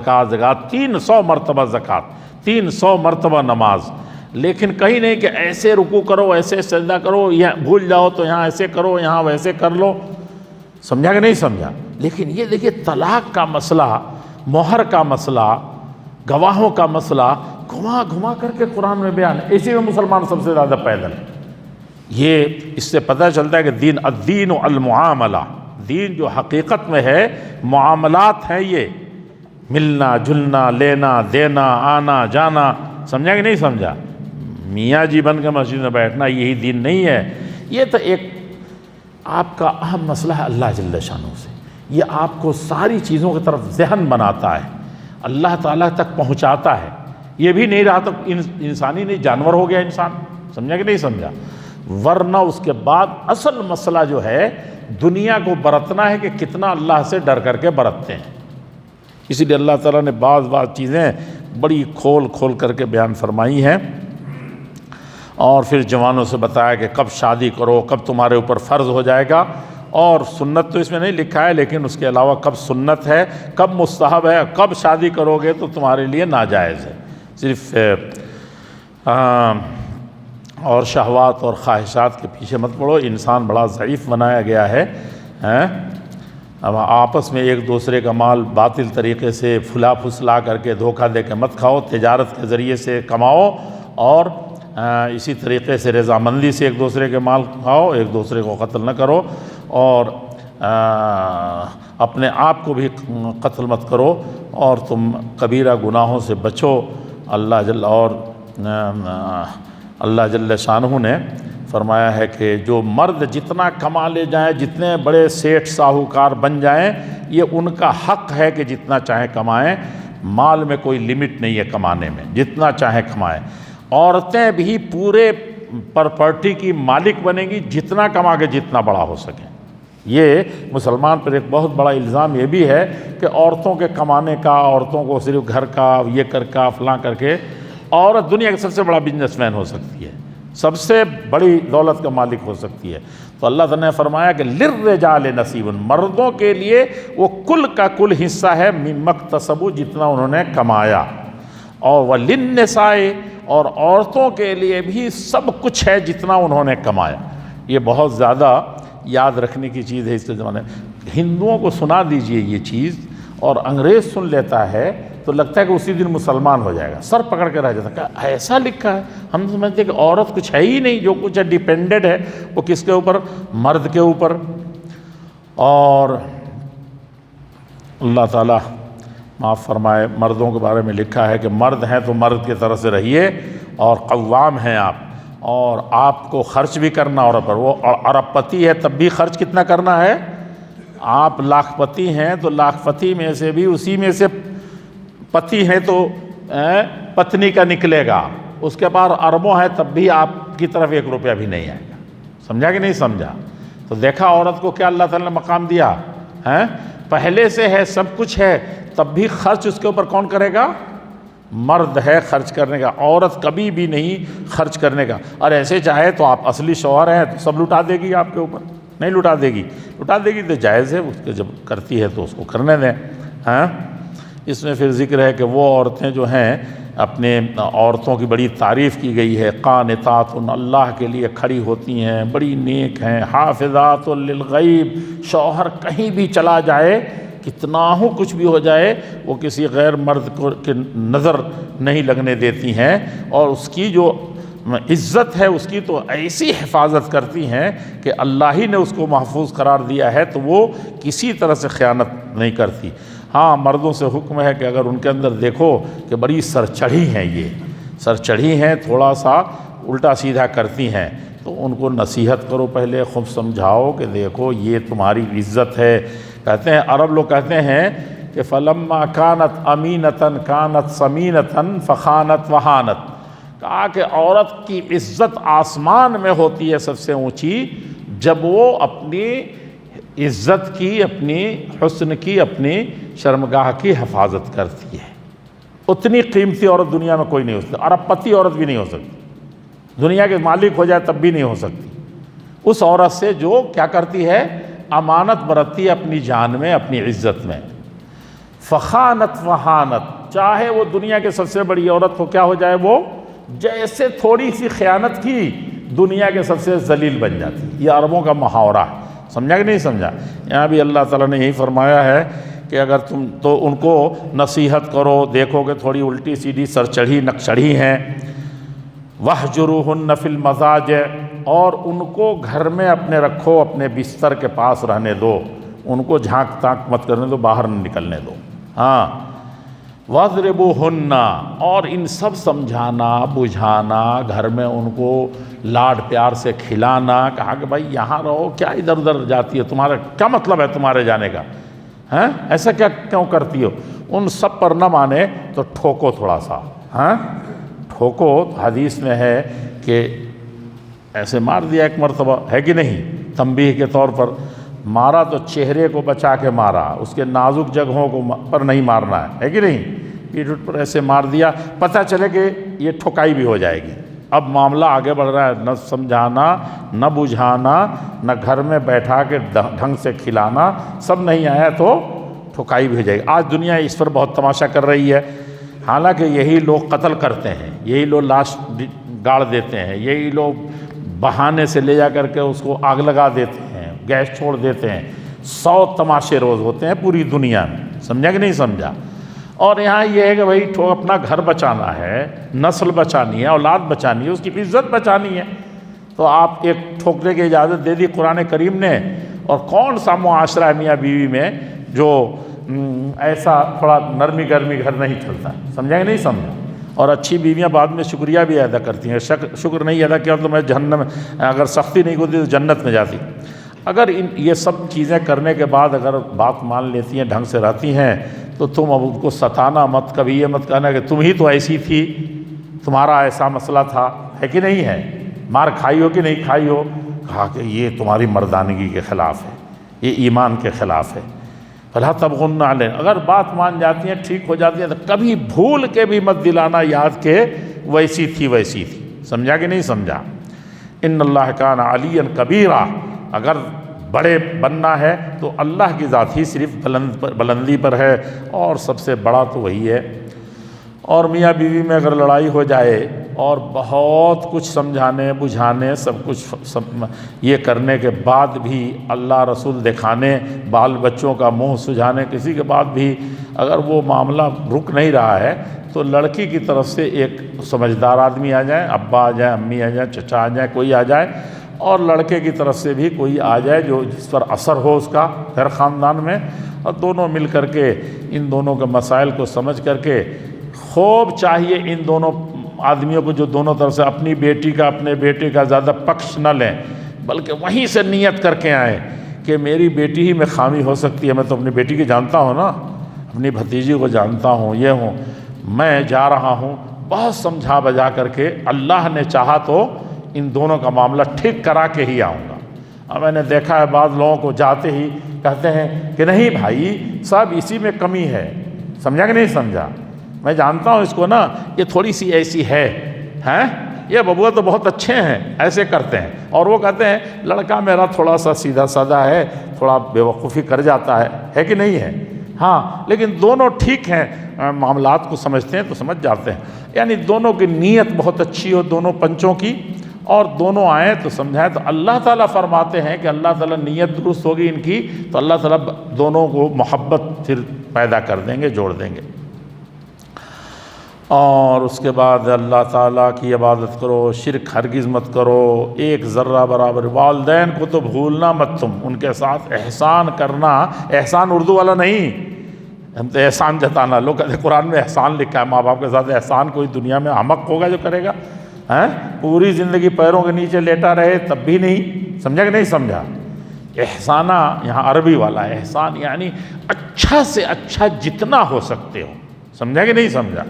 300 مرتبہ زکوٰۃ، 300 مرتبہ نماز، لیکن کہیں نہیں کہ ایسے رکوع کرو، ایسے سجدہ کرو، یہاں بھول جاؤ تو یہاں ایسے کرو، یہاں ویسے کر لو۔ سمجھا کہ نہیں سمجھا؟ لیکن یہ دیکھیے طلاق کا مسئلہ، مہر کا مسئلہ، گواہوں کا مسئلہ گھما گھما کر کے قرآن میں بیان ہے۔ اسی میں مسلمان سب سے زیادہ پیدل ہے۔ یہ اس سے پتہ چلتا ہے کہ الدین المعاملہ، دین جو حقیقت میں ہے معاملات ہیں، یہ ملنا جلنا، لینا دینا، آنا جانا۔ سمجھا کہ نہیں سمجھا؟ میاں جی بن کے مسجد میں بیٹھنا یہی دین نہیں ہے۔ یہ تو ایک آپ کا اہم مسئلہ ہے اللہ جل شانہ سے، یہ آپ کو ساری چیزوں کی طرف ذہن بناتا ہے، اللہ تعالیٰ تک پہنچاتا ہے۔ یہ بھی نہیں رہا تو انسانی نہیں، جانور ہو گیا انسان۔ سمجھا کہ نہیں سمجھا؟ ورنہ اس کے بعد اصل مسئلہ جو ہے دنیا کو برتنا ہے کہ کتنا اللہ سے ڈر کر کے برتتے ہیں۔ اسی لیے اللہ تعالیٰ نے بعض چیزیں بڑی کھول کھول کر کے بیان فرمائی ہیں، اور پھر جوانوں سے بتایا کہ کب شادی کرو، کب تمہارے اوپر فرض ہو جائے گا، اور سنت تو اس میں نہیں لکھا ہے، لیکن اس کے علاوہ کب سنت ہے، کب مستحب ہے، کب شادی کرو گے تو تمہارے لیے ناجائز ہے۔ صرف اور شہوات اور خواہشات کے پیچھے مت پڑو، انسان بڑا ضعیف بنایا گیا ہے۔ اب آپس میں ایک دوسرے کا مال باطل طریقے سے پھلا پھسلا کر کے دھوکہ دے کے مت کھاؤ، تجارت کے ذریعے سے کماؤ، اور اسی طریقے سے رضامندی سے ایک دوسرے کے مال کھاؤ، ایک دوسرے کو قتل نہ کرو، اور اپنے آپ کو بھی قتل مت کرو، اور تم کبیرہ گناہوں سے بچو۔ اللہ جل شانہ نے فرمایا ہے کہ جو مرد جتنا کما لے جائیں، جتنے بڑے سیٹھ ساہوکار بن جائیں، یہ ان کا حق ہے کہ جتنا چاہیں کمائیں، مال میں کوئی لمٹ نہیں ہے کمانے میں، جتنا چاہیں کمائیں۔ عورتیں بھی پورے پراپرٹی کی مالک بنیں گی، جتنا کما کے جتنا بڑا ہو سکیں۔ یہ مسلمان پر ایک بہت بڑا الزام یہ بھی ہے کہ عورتوں کے کمانے کا، عورتوں کو صرف گھر کا یہ کر کا فلاں کر کے، عورت دنیا کا سب سے بڑا بزنس مین ہو سکتی ہے، سب سے بڑی دولت کا مالک ہو سکتی ہے۔ تو اللہ تعالیٰ نے فرمایا کہ للرجال نصیب، مردوں کے لیے وہ کل کا کل حصہ ہے، مما اکتسبوا، جتنا انہوں نے کمایا، اور وللنساء، اور عورتوں کے لیے بھی سب کچھ ہے جتنا انہوں نے کمایا۔ یہ بہت زیادہ یاد رکھنے کی چیز ہے اس کے زمانے میں۔ ہندوؤں کو سنا دیجئے یہ چیز، اور انگریز سن لیتا ہے تو لگتا ہے کہ اسی دن مسلمان ہو جائے گا، سر پکڑ کے رہ جاتا ہے کہ ایسا لکھا ہے۔ ہم سمجھتے ہیں کہ عورت کچھ ہے ہی نہیں، جو کچھ ہے ڈیپینڈڈ ہے وہ کس کے اوپر؟ مرد کے اوپر۔ اور اللہ تعالیٰ معاف فرمائے، مردوں کے بارے میں لکھا ہے کہ مرد ہیں تو مرد کی طرح سے رہیے، اور قوام ہیں آپ، اور آپ کو خرچ بھی کرنا، اور پر وہ ارب پتی ہے تب بھی خرچ کتنا کرنا ہے؟ آپ لاکھ پتی ہیں تو لاکھ پتی میں سے بھی اسی میں سے پتی ہیں تو پتنی کا نکلے گا، اس کے بعد اربوں ہیں تب بھی آپ کی طرف 1 روپیہ بھی نہیں آئے گا۔ سمجھا کہ نہیں سمجھا؟ تو دیکھا عورت کو کیا اللہ تعالیٰ نے مقام دیا ہے، پہلے سے ہے، سب کچھ ہے، تب بھی خرچ اس کے اوپر کون کرے گا؟ مرد ہے خرچ کرنے کا، عورت کبھی بھی نہیں خرچ کرنے کا۔ اور ایسے چاہے تو آپ اصلی شوہر ہیں تو سب لٹا دے گی آپ کے اوپر، نہیں لٹا دے گی، لٹا دے گی تو جائز ہے، اس کے جب کرتی ہے تو اس کو کرنے دیں۔ اس میں پھر ذکر ہے کہ وہ عورتیں جو ہیں، اپنے عورتوں کی بڑی تعریف کی گئی ہے، قانتات، اللہ کے لیے کھڑی ہوتی ہیں، بڑی نیک ہیں، حافظات للغیب، شوہر کہیں بھی چلا جائے، کتنا ہو کچھ بھی ہو جائے، وہ کسی غیر مرد کو نظر نہیں لگنے دیتی ہیں، اور اس کی جو عزت ہے اس کی تو ایسی حفاظت کرتی ہیں کہ اللہ ہی نے اس کو محفوظ قرار دیا ہے، تو وہ کسی طرح سے خیانت نہیں کرتی۔ ہاں، مردوں سے حکم ہے کہ اگر ان کے اندر دیکھو کہ بڑی سر چڑھی ہیں، یہ سر چڑھی ہیں، تھوڑا سا الٹا سیدھا کرتی ہیں، تو ان کو نصیحت کرو، پہلے خوب سمجھاؤ کہ دیکھو یہ تمہاری عزت ہے۔ کہتے ہیں عرب لوگ کہتے ہیں کہ فلما کانت امینتن کانت سمینتن فخانت وہانت، کہا کہ عورت کی عزت آسمان میں ہوتی ہے سب سے اونچی جب وہ اپنی عزت کی، اپنی حسن کی، اپنی شرمگاہ کی حفاظت کرتی ہے۔ اتنی قیمتی عورت دنیا میں کوئی نہیں ہو سکتی، ارب پتی عورت بھی نہیں ہو سکتی، دنیا کے مالک ہو جائے تب بھی نہیں ہو سکتی اس عورت سے جو کیا کرتی ہے، امانت برتتی ہے اپنی جان میں، اپنی عزت میں۔ فخانت وہانت، چاہے وہ دنیا کے سب سے بڑی عورت ہو، کیا ہو جائے وہ، جیسے تھوڑی سی خیانت کی دنیا کے سب سے ذلیل بن جاتی۔ یہ عربوں کا محاورہ ہے، سمجھا کہ نہیں سمجھا؟ یہاں بھی اللہ تعالیٰ نے یہی فرمایا ہے کہ اگر تم تو ان کو نصیحت کرو، دیکھو کہ تھوڑی الٹی سیدھی سر چڑھی نقچڑھی ہیں، وَاهْجُرُوهُنَّ فِي الْمَضَاجِعِ، اور ان کو گھر میں اپنے رکھو، اپنے بستر کے پاس رہنے دو، ان کو جھانک تاک مت کرنے دو، باہر نہ نکلنے دو۔ ہاں، وَاضْرِبُوهُنَّ، اور ان سب سمجھانا بجھانا، گھر میں ان کو لاڈ پیار سے کھلانا، کہا کہ بھائی یہاں رہو، کیا ادھر ادھر جاتی ہے، تمہارا کیا مطلب ہے تمہارے جانے کا، ہیں ایسا کیا کیوں کرتی ہو؟ ان سب پر نہ مانے تو ٹھوکو تھوڑا سا، ہاں ٹھوکو۔ حدیث میں ہے کہ ایسے مار دیا ایک مرتبہ، ہے کہ نہیں، تنبیہ کے طور پر مارا تو چہرے کو بچا کے مارا، اس کے نازک جگہوں کو پر نہیں مارنا ہے کہ نہیں، پیٹھ پر ایسے مار دیا، پتہ چلے کہ یہ ٹھکائی بھی ہو جائے گی۔ اب معاملہ آگے بڑھ رہا ہے، نہ سمجھانا نہ بجھانا نہ گھر میں بیٹھا کے ڈھنگ سے کھلانا، سب نہیں آیا تو ٹھکائی بھی ہو جائے گی۔ آج دنیا اس پر بہت تماشا کر رہی ہے، حالانکہ یہی لوگ قتل کرتے ہیں، یہی لوگ لاش گاڑ دیتے ہیں، یہی لوگ بہانے سے لے جا کر کے اس کو آگ لگا دیتے ہیں، گیس چھوڑ دیتے ہیں۔ 100 تماشے روز ہوتے ہیں پوری دنیا میں، سمجھا کہ نہیں سمجھا؟ اور یہاں یہ ہے کہ بھائی اپنا گھر بچانا ہے، نسل بچانی ہے، اولاد بچانی ہے، اس کی عزت بچانی ہے، تو آپ ایک ٹھوکنے کی اجازت دے دی قرآن کریم نے۔ اور کون سا معاشرہ ہے میاں بیوی میں جو ایسا تھوڑا نرمی گرمی گھر نہیں چلتا، سمجھا کہ نہیں سمجھا؟ اور اچھی بیویاں بعد میں شکریہ بھی ادا کرتی ہیں، شکر نہیں ادا کیا تو میں جہنم، اگر سختی نہیں ہوتی تو جنت میں جاتی۔ اگر یہ سب چیزیں کرنے کے بعد اگر بات مان لیتی ہیں، ڈھنگ سے رہتی ہیں، تو تم اب ان کو ستانا مت، کبھی یہ مت کہنا کہ تم ہی تو ایسی تھی، تمہارا ایسا مسئلہ تھا، ہے کہ نہیں ہے، مار کھائی ہو کہ نہیں کھائی ہو، کہا کہ یہ تمہاری مردانگی کے خلاف ہے، یہ ایمان کے خلاف ہے۔ فَلَا تَبْغُنَّ عَلَيْهِ، اگر بات مان جاتی ہیں، ٹھیک ہو جاتی ہیں، تو کبھی بھول کے بھی مت دلانا یاد کہ ویسی تھی ویسی تھی، سمجھا کہ نہیں سمجھا؟ ان اللہ کان علیٰ کبیرہ، اگر بڑے بننا ہے تو اللہ کی ذات ہی صرف بلندی پر ہے، اور سب سے بڑا تو وہی ہے۔ اور میاں بیوی میں اگر لڑائی ہو جائے اور بہت کچھ سمجھانے بجھانے سب کچھ یہ کرنے کے بعد بھی، اللہ رسول دکھانے، بال بچوں کا منہ سجھانے، کسی کے بعد بھی اگر وہ معاملہ رک نہیں رہا ہے، تو لڑکی کی طرف سے ایک سمجھدار آدمی آ جائے، ابا آ جائے، امی آ جائیں، چچا آ جائیں، کوئی آ جائے، اور لڑکے کی طرف سے بھی کوئی آ جائے جو جس پر اثر ہو اس کا گھر خاندان میں، اور دونوں مل کر کے ان دونوں کے مسائل کو سمجھ کر کے، خوب چاہیے ان دونوں آدمیوں کو جو دونوں طرف سے اپنی بیٹی کا اپنے بیٹے کا زیادہ پکش نہ لیں، بلکہ وہیں سے نیت کر کے آئیں کہ میری بیٹی ہی میں خامی ہو سکتی ہے، میں تو اپنی بیٹی کی جانتا ہوں نا، اپنی بھتیجی کو جانتا ہوں، یہ ہوں، میں جا رہا ہوں، بہت سمجھا بجا کر کے اللہ نے چاہا تو ان دونوں کا معاملہ ٹھیک کرا کے ہی آؤں گا۔ اب میں نے دیکھا ہے بعض لوگوں کو جاتے ہی کہتے ہیں کہ نہیں بھائی صاحب اسی میں کمی ہے، سمجھا کہ نہیں سمجھا؟ میں جانتا ہوں اس کو نا، یہ تھوڑی سی ایسی ہے، ہیں یہ ببوا تو بہت اچھے ہیں، ایسے کرتے ہیں، اور وہ کہتے ہیں لڑکا میرا تھوڑا سا سیدھا سادہ ہے، تھوڑا بے وقوفی کر جاتا ہے کہ نہیں ہے؟ ہاں، لیکن دونوں ٹھیک ہیں، معاملات کو سمجھتے ہیں تو سمجھ جاتے ہیں، یعنی دونوں کی نیت بہت اچھی ہو، دونوں پنچوں کی، اور دونوں آئیں تو سمجھائیں، تو اللہ تعالیٰ فرماتے ہیں کہ اللہ تعالیٰ نیت درست ہوگی ان کی تو اللہ تعالیٰ دونوں کو محبت پھر پیدا کر دیں گے، جوڑ دیں گے۔ اور اس کے بعد اللہ تعالیٰ کی عبادت کرو، شرک ہرگز مت کرو، ایک ذرہ برابر، والدین کو تو بھولنا مت، تم ان کے ساتھ احسان کرنا، احسان اردو والا نہیں، ہم تو احسان جتانا، لوگ کہتے ہیں قرآن میں احسان لکھا ہے، ماں باپ کے ساتھ احسان کوئی دنیا میں احمق ہوگا جو کرے گا، ہیں، پوری زندگی پیروں کے نیچے لیٹا رہے تب بھی نہیں، سمجھا کہ نہیں سمجھا؟ احسانہ یہاں عربی والا ہے، احسان یعنی اچھا سے اچھا جتنا ہو سکتے ہو، سمجھا کہ نہیں سمجھا؟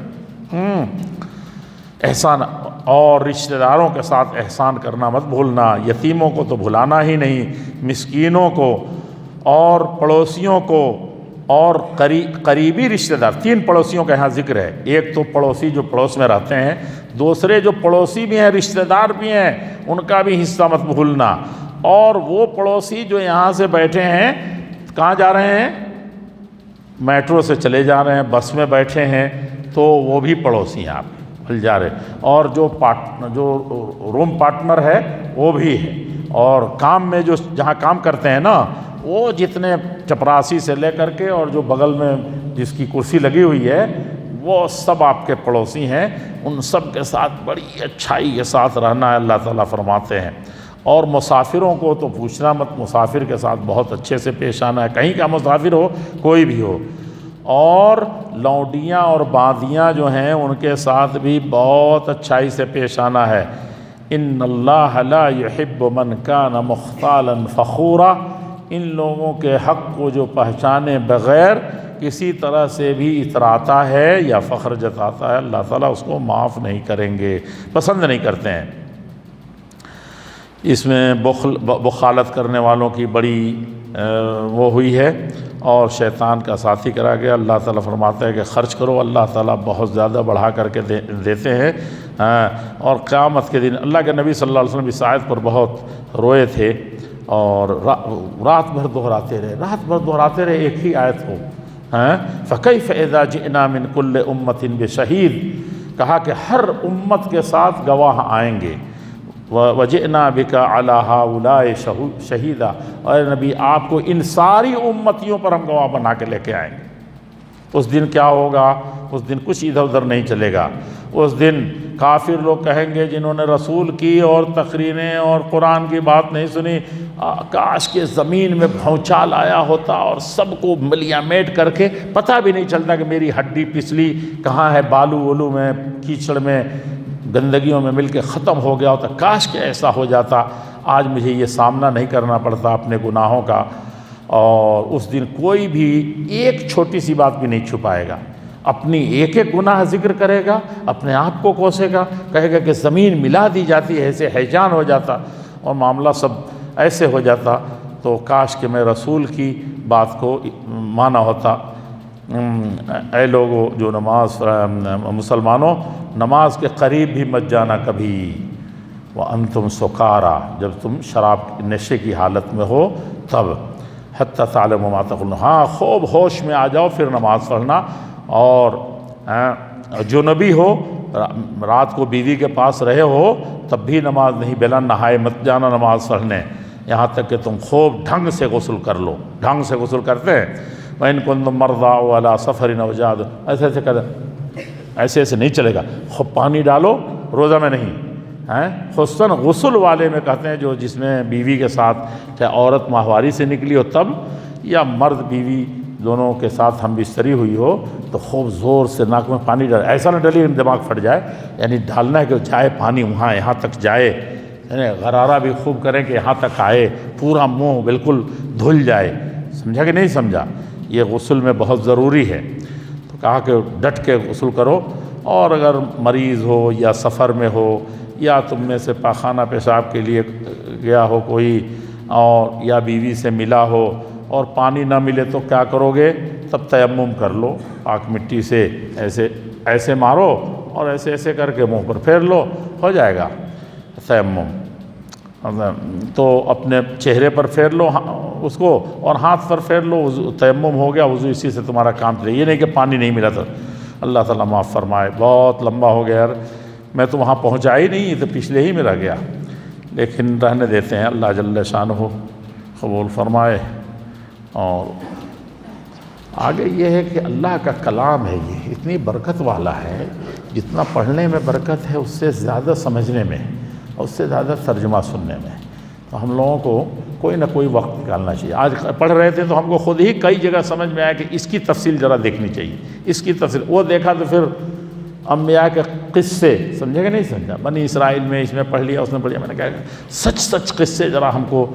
احسان، اور رشتہ داروں کے ساتھ احسان کرنا مت بھولنا، یتیموں کو تو بھلانا ہی نہیں، مسکینوں کو اور پڑوسیوں کو اور قریبی رشتہ دار، 3 پڑوسیوں کا یہاں ذکر ہے، ایک تو پڑوسی جو پڑوس میں رہتے ہیں، دوسرے جو پڑوسی بھی ہیں رشتہ دار بھی ہیں ان کا بھی حصہ مت بھولنا، اور وہ پڑوسی جو یہاں سے بیٹھے ہیں کہاں جا رہے ہیں؟ میٹرو سے چلے جا رہے ہیں، بس میں بیٹھے ہیں، تو وہ بھی پڑوسی ہیں آپ مل جا رہے، اور جو روم پارٹنر ہے وہ بھی ہے، اور کام میں جو جہاں کام کرتے ہیں نا وہ جتنے چپراسی سے لے کر کے اور جو بغل میں جس کی کرسی لگی ہوئی ہے وہ سب آپ کے پڑوسی ہیں، ان سب کے ساتھ بڑی اچھائی کے ساتھ رہنا ہے اللہ تعالیٰ فرماتے ہیں۔ اور مسافروں کو تو پوچھنا مت، مسافر کے ساتھ بہت اچھے سے پیش آنا ہے، کہیں کا مسافر ہو کوئی بھی ہو، اور لونڈیاں اور باندیاں جو ہیں ان کے ساتھ بھی بہت اچھائی سے پیش آنا ہے۔ ان اللہ لا يحب من کان مختالا فخورا، ان لوگوں کے حق کو جو پہچانے بغیر کسی طرح سے بھی اتراتا ہے یا فخر جتاتا ہے، اللہ تعالیٰ اس کو معاف نہیں کریں گے، پسند نہیں کرتے ہیں۔ اس میں بخالت کرنے والوں کی بڑی وہ ہوئی ہے اور شیطان کا ساتھی کرا گیا۔ اللہ تعالیٰ فرماتا ہے کہ خرچ کرو، اللہ تعالیٰ بہت زیادہ بڑھا کر کے دیتے ہیں، اور قیامت کے دن اللہ کے نبی صلی اللہ علیہ وسلم اس آیت پر بہت روئے تھے اور رات بھر دہراتے رہے ایک ہی آیت کو، فَكَيْفَ إِذَا جِئْنَا مِن كُلِّ أُمَّةٍ بِشَهِيدٍ، کہا کہ ہر امت کے ساتھ گواہ آئیں گے، وَجِئْنَا بِكَ عَلَىٰ هَٰؤُلَاءِ شَهِيدًا، اور نبی آپ کو ان ساری امتیوں پر ہم گواہ بنا کے لے کے آئیں گے۔ اس دن کیا ہوگا؟ اس دن کچھ ادھر ادھر نہیں چلے گا، اس دن کافر لوگ کہیں گے جنہوں نے رسول کی اور تقریریں اور قرآن کی بات نہیں سنی، کاش کے زمین میں بھونچال آیا ہوتا اور سب کو ملیامیٹ کر کے پتہ بھی نہیں چلتا کہ میری ہڈی پسلی کہاں ہے، بالو ولو میں کیچڑ میں گندگیوں میں مل کے ختم ہو گیا ہوتا، کاش کہ ایسا ہو جاتا، آج مجھے یہ سامنا نہیں کرنا پڑتا اپنے گناہوں کا۔ اور اس دن کوئی بھی ایک چھوٹی سی بات بھی نہیں چھپائے گا، اپنی ایک ایک گناہ ذکر کرے گا، اپنے آپ کو کوسے گا، کہے گا کہ زمین ملا دی جاتی ہے، ایسے حیجان ہو جاتا اور معاملہ سب ایسے ہو جاتا، تو کاش کہ میں رسول کی بات کو مانا ہوتا۔ اے لوگو جو مسلمانوں، نماز کے قریب بھی مت جانا کبھی، وَأَنْتُمْ سُكَارَىٰ، جب تم شراب نشے کی حالت میں ہو تب، حَتَّىٰ تَعْلَمُوا مَا تَقُولُونَ، ہاں خوب ہوش میں آ جاؤ پھر نماز پڑھنا، اور جنبی ہو، رات کو بیوی کے پاس رہے ہو تب بھی نماز نہیں، بلا نہائے مت جانا نماز پڑھنے، یہاں تک کہ تم خوب ڈھنگ سے غسل کر لو۔ ڈھنگ سے غسل کرتے ہیں، وَإِن كُنتُم مَرْضَىٰ أَوْ عَلَىٰ سَفَرٍ أَوْ جَاءَ، ایسے نہیں چلے گا، خوب پانی ڈالو، روزہ میں نہیں، خصوصاً غسل والے میں کہتے ہیں جو جس میں بیوی کے ساتھ، چاہے عورت ماہواری سے نکلی ہو تب، یا مرد بیوی دونوں کے ساتھ ہم بستری ہوئی ہو، تو خوب زور سے ناک میں پانی ڈال، ایسا نہ ڈالیے دماغ پھٹ جائے، یعنی ڈالنا ہے کہ جائے پانی وہاں یہاں تک جائے، یعنی غرارہ بھی خوب کریں کہ یہاں تک آئے، پورا منہ بالکل دھل جائے، سمجھا کہ نہیں سمجھا؟ یہ غسل میں بہت ضروری ہے، تو کہا کہ ڈٹ کے غسل کرو، اور اگر مریض ہو یا سفر میں ہو یا تم میں سے پاخانہ پیشاب کے لیے گیا ہو کوئی، اور یا بیوی سے ملا ہو اور پانی نہ ملے تو کیا کرو گے؟ تب تیمم کر لو، پاک مٹی سے ایسے ایسے مارو اور ایسے ایسے کر کے منہ پر پھیر لو، ہو جائے گا تیمم۔ تو اپنے چہرے پر پھیر لو اس کو، اور ہاتھ پر پھیر لو، تیمم ہو گیا، وضو اسی سے تمہارا کام چلے، یہ نہیں کہ پانی نہیں ملا تو۔ اللہ تعالیٰ معاف فرمائے، بہت لمبا ہو گیا یار، میں تو وہاں پہنچا ہی نہیں، یہ تو پچھلے ہی میں رہ گیا، لیکن رہنے دیتے ہیں، اللہ جل شانہ قبول فرمائے۔ اور آگے یہ ہے کہ اللہ کا کلام ہے، یہ اتنی برکت والا ہے، جتنا پڑھنے میں برکت ہے اس سے زیادہ سمجھنے میں، اور اس سے زیادہ ترجمہ سننے میں، تو ہم لوگوں کو کوئی نہ کوئی وقت نکالنا چاہیے۔ آج پڑھ رہے تھے تو ہم کو خود ہی کئی جگہ سمجھ میں آیا کہ اس کی تفصیل ذرا دیکھنی چاہیے، اس کی تفصیل، وہ دیکھا تو پھر انبیاء کے قصے، سمجھے کہ نہیں سمجھا؟ بنی اسرائیل میں اس میں پڑھ لیا، اس نے پڑھ لیا، میں نے کہا سچ سچ قصے ذرا ہم کو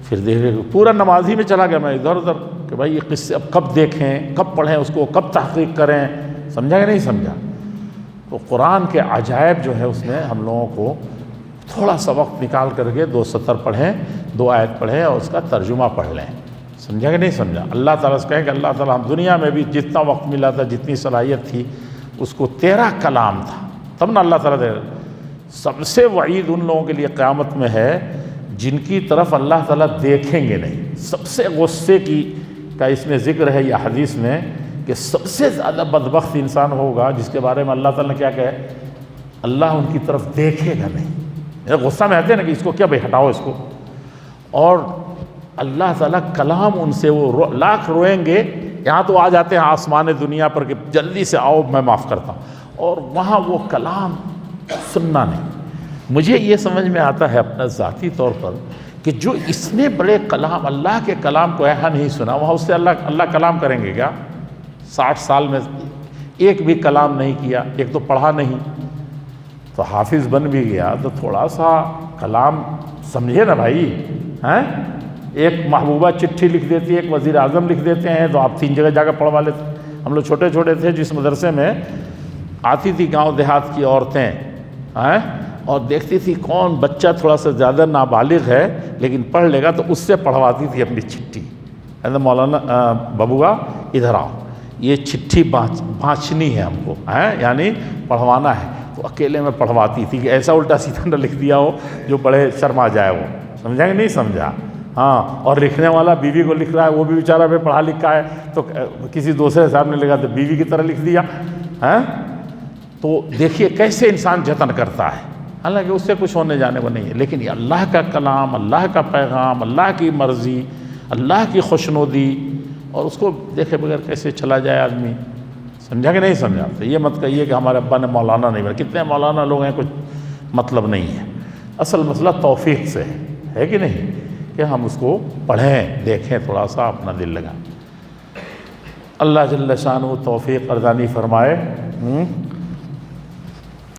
پھر دیکھے، پورا نمازی میں چلا گیا میں ادھر ادھر کہ بھائی یہ قصے اب کب دیکھیں، کب پڑھیں اس کو، کب تحقیق کریں، سمجھا کہ نہیں سمجھا؟ تو قرآن کے عجائب جو ہے اس میں ہم لوگوں کو تھوڑا سا وقت نکال کر کے 2 سطر پڑھیں، 2 آیت پڑھیں اور اس کا ترجمہ پڑھ لیں، سمجھا کہ نہیں سمجھا؟ اللہ تعالیٰ سے کہیں کہ اللہ تعالیٰ ہم دنیا میں بھی جتنا وقت ملا تھا، جتنی صلاحیت تھی، اس کو تیرا کلام تھا، تب نہ اللہ تعالیٰ دے۔ سب سے وعید ان لوگوں کے لیے قیامت میں ہے جن کی طرف اللہ تعالیٰ دیکھیں گے نہیں۔ سب سے غصے کا اس میں ذکر ہے یا حدیث میں کہ سب سے زیادہ بدبخت انسان ہوگا جس کے بارے میں اللہ تعالیٰ نے کیا کہے، اللہ ان کی طرف دیکھے گا نہیں۔ غصہ میں آتے ہیں نا کہ اس کو کیا بھائی ہٹاؤ اس کو، اور اللہ تعالیٰ کلام ان سے وہ لاکھ روئیں گے، یہاں تو آ جاتے ہیں آسمان دنیا پر کہ جلدی سے آؤ میں معاف کرتا ہوں، اور وہاں وہ کلام سننا نہیں۔ مجھے یہ سمجھ میں آتا ہے اپنا ذاتی طور پر کہ جو اتنے بڑے کلام، اللہ کے کلام کو یہاں نہیں سنا، وہاں اس سے اللہ کلام کریں گے کیا؟ 60 سال میں ایک بھی کلام نہیں کیا، ایک تو پڑھا نہیں، تو حافظ بن بھی گیا تو تھوڑا سا کلام سمجھے نا بھائی، ہیں؟ ایک محبوبہ چٹھی لکھ دیتی ہے، ایک وزیر اعظم لکھ دیتے ہیں، تو آپ 3 جگہ جا کر پڑھوا لیتے۔ ہم لوگ چھوٹے چھوٹے تھے، جس مدرسے میں آتی تھی گاؤں دیہات کی عورتیں، ہیں، اور دیکھتی تھی کون بچہ تھوڑا سا زیادہ نابالغ ہے لیکن پڑھ لے گا تو اس سے پڑھواتی تھی اپنی چٹھی۔ مولانا ببوا ادھر آؤ، یہ چٹھی بانچنی ہے ہم کو، ہیں، یعنی پڑھوانا ہے، تو اکیلے میں پڑھواتی تھی کہ ایسا الٹا سیدھا نہ لکھ دیا ہو جو بڑے شرما جائے وہ، سمجھا کہ نہیں سمجھا؟ ہاں، اور لکھنے والا بیوی کو لکھ رہا ہے، وہ بھی بیچارہ پہ پڑھا لکھا ہے، تو کسی دوسرے صاحب نے لکھا تو بیوی کی طرح لکھ دیا، ہیں؟ تو دیکھیے کیسے انسان جتن کرتا ہے، حالانکہ اس سے کچھ ہونے جانے کو نہیں ہے، لیکن یہ اللہ کا کلام، اللہ کا پیغام، اللہ کی مرضی، اللہ کی خوشنودی، اور اس کو دیکھے بغیر کیسے چلا جائے آدمی، سمجھا کہ نہیں سمجھا؟ تو یہ مت کہیے کہ ہمارے ابا نے مولانا نہیں بنا، کتنے مولانا لوگ ہیں، کچھ مطلب نہیں ہے۔ اصل مسئلہ توفیق سے ہے کہ نہیں، کہ ہم اس کو پڑھیں، دیکھیں، تھوڑا سا اپنا دل لگائیں۔ اللہ جل شانہ توفیق ارزانی فرمائے۔